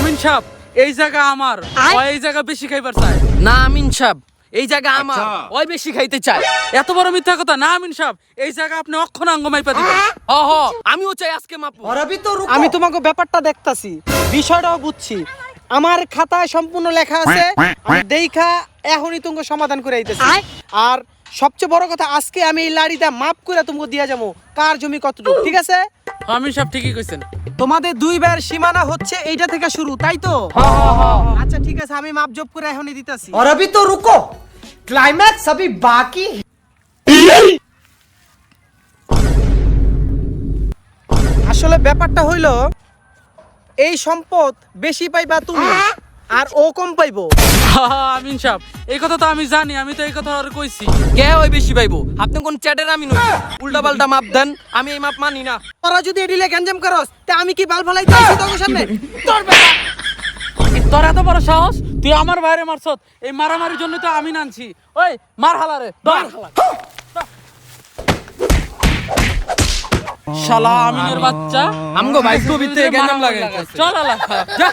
আমিন সাহেব এই জায়গা আমার, ও এই জায়গা বেশি খাইবার চায়। না আমিন সাহেব, এই জায়গা আমার, ওই বেশি খাইতে চায়। এত বড় মিথ্যা কথা না আমিন সাহেব, এই জায়গা আপনি অক্ষরাঙ্গ মাইপা দিবেন। হ হ, আমিও চাই আজকে মাপবো। আমি তোমাকে ব্যাপারটা দেখতাছি, বিষয়টাও বুঝছি। আমার খাতায় সম্পূর্ণ লেখা আছে, আমি দেইখা এখনই তোমাকে সমাধান করে আইতেছি। আর সবচেয়ে বড় কথা, আজকে আমি এই লাড়িটা মাপ করে তোমাকে দিয়া যাবো কার জমি কতটুকু, ঠিক আছে? আমিন সাহেব ঠিকই কইছেন। তোমাদের দুই ভাইয়ের সীমানা হচ্ছে এইটা থেকে শুরু, তাই তো? আচ্ছা ঠিক আছে, আমি মাপ জব করে এখনই দিতাছি। और अभी तो रुको, क्लाइमैक्स अभी बाकी है। আসলে ব্যাপারটা হইলো, এই সম্পদ বেশি পাইবা তুমি আর ও কম পাইবো। আমিন সাহেব এই কথা তো আমি জানি, আমি তো এই কথা আর কইছি। কে ওই বেশি পাইবো? আপনি কোন চ্যাটের আমি নই, উল্টা পাল্টা মাপ দেন, আমি এই মাপ মানি না। তোরা যদি এডিলে গ্যাঞ্জাম করস তা আমি কি বাল ফালাই দিয়েছি তোর সামনে? তোর বেটা তোর এত বড় সাহস, তুই আমার বাইরে মারছত। এই মারামারির জন্য তো আমি নানছি। ওই মার হালারে, মার হালা। শালা আমিনের বাচ্চা আমগো ভাগ্য ভিতরে গেলাম লাগে। চল হালা, যা।